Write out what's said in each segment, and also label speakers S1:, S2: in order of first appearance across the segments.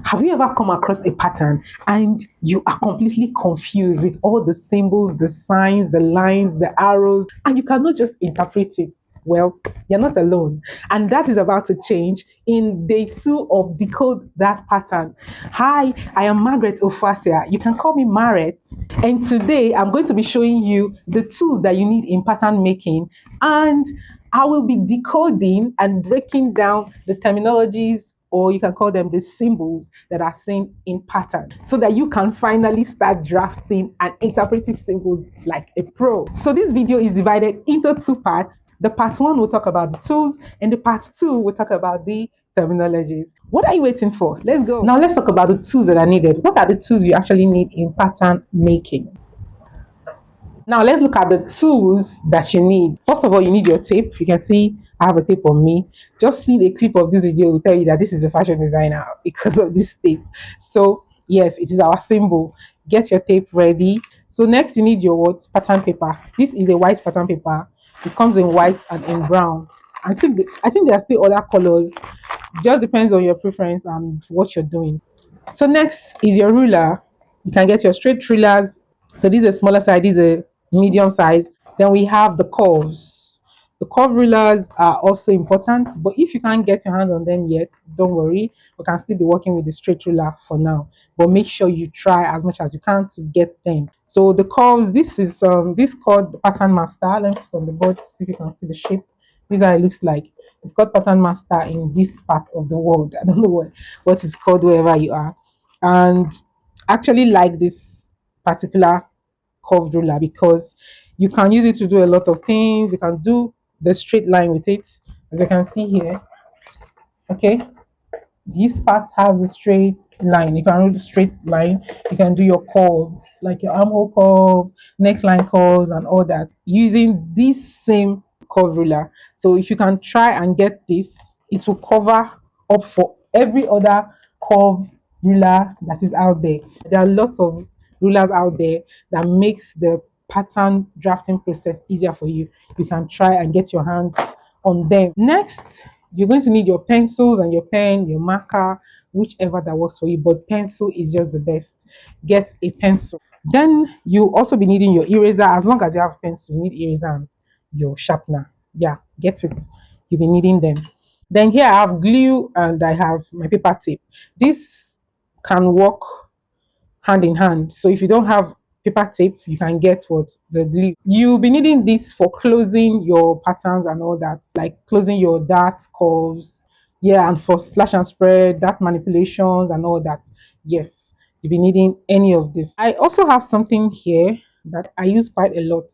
S1: Have you ever come across a pattern and you are completely confused with all the symbols, the signs, the lines, the arrows, and you cannot just interpret it? Well, you're not alone. And that is about to change in day 2 of Decode That Pattern. Hi, I am Margaret Ofasia. You can call me Maret. And today I'm going to be showing you the tools that you need in pattern making. And I will be decoding and breaking down the terminologies, or you can call them the symbols that are seen in pattern, so that you can finally start drafting and interpreting symbols like a pro. So this video is divided into 2 parts. The part 1 will talk about the tools, and the part 2 will talk about the terminologies. What are you waiting for? Let's go. Now let's talk about the tools that are needed. What are the tools you actually need in pattern making? Now let's look at the tools that you need. First of all, you need your tape. You can see I have a tape on me. Just see the clip of this video will tell you that this is a fashion designer because of this tape. So yes, it is our symbol. Get your tape ready. So next you need your what? Pattern paper. This is a white pattern paper. It comes in white and in brown. I think there are still other colors. It just depends on your preference and what you're doing. So next is your ruler. You can get your straight rulers. So these are smaller size, these are medium size. Then we have the curves. The curve rulers are also important, but if you can't get your hands on them yet, don't worry. We can still be working with the straight ruler for now. But make sure you try as much as you can to get them. So the curves, this is called the pattern master. Let me put it on the board so you can see the shape. This is how it looks like. It's called pattern master in this part of the world. I don't know what it's called wherever you are. And actually like this particular curved ruler because you can use it to do a lot of things. You can do the straight line with it, as you can see here. Okay, this part has a straight line. You can do the straight line. You can do your curves like your armhole curve, neckline curves, and all that using this same curve ruler. So if you can try and get this, it will cover up for every other curve ruler that is out there. There are lots of rulers out there that makes the pattern drafting process easier for you. You can try and get your hands on them. Next, you're going to need your pencils and your pen, your marker, whichever that works for you, but pencil is just the best. Get a pencil. Then you also be needing your eraser. As long as you have pencil, you need eraser and your sharpener. Yeah, get it. You'll be needing them. Then here I have glue and I have my paper tape. This can work hand in hand. So if you don't have paper tape, you can get what? The glue. You'll be needing this for closing your patterns and all that, like closing your dart curves. Yeah, and for slash and spread, dart manipulations and all that. Yes, you'll be needing any of this. I also have something here that I use quite a lot.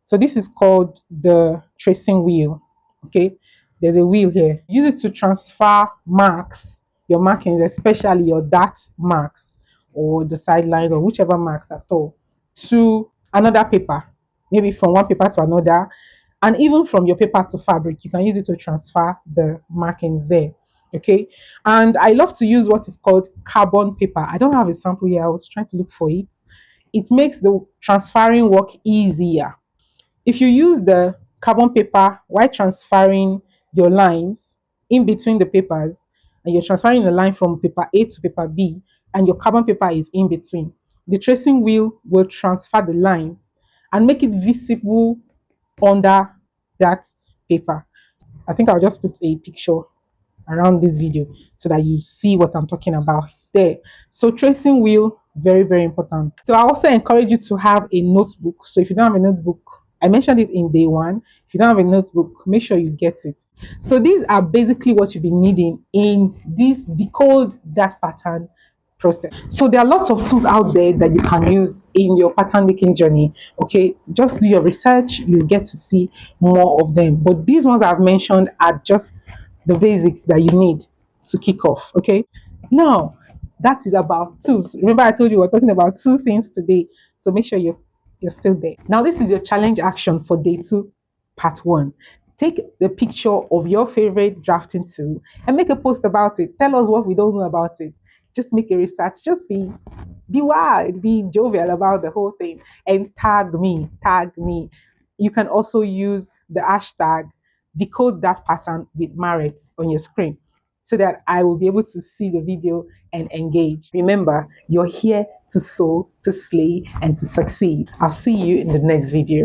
S1: So this is called the tracing wheel. Okay, there's a wheel here. Use it to transfer marks, your markings, especially your dart marks or the sidelines or whichever marks at all, to another paper, maybe from one paper to another, and even from your paper to fabric. You can use it to transfer the markings there. Okay, and I love to use what is called carbon paper. I don't have a sample here. I was trying to look for it. It makes the transferring work easier. If you use the carbon paper while transferring your lines in between the papers, and you're transferring the line from paper A to paper B, and your carbon paper is in between, the tracing wheel will transfer the lines and make it visible under that paper. I think I'll just put a picture around this video so that you see what I'm talking about there. So tracing wheel, very, very important. So I also encourage you to have a notebook. So if you don't have a notebook, I mentioned it in day 1. If you don't have a notebook, make sure you get it. So these are basically what you'll be needing in this decode that pattern process. So there are lots of tools out there that you can use in your pattern making journey. Okay, just do your research, you'll get to see more of them. But these ones I've mentioned are just the basics that you need to kick off. Okay, now that is about tools. Remember I told you we're talking about 2 things today, so make sure you're still there. Now this is your challenge action for day 2 part 1. Take the picture of your favorite drafting tool and make a post about it. Tell us what we don't know about it. Just make a research. Just be wild, be jovial about the whole thing, and tag me. Tag me. You can also use the hashtag decode that pattern with Maret on your screen so that I will be able to see the video and engage. Remember, you're here to sow, to slay, and to succeed. I'll see you in the next video.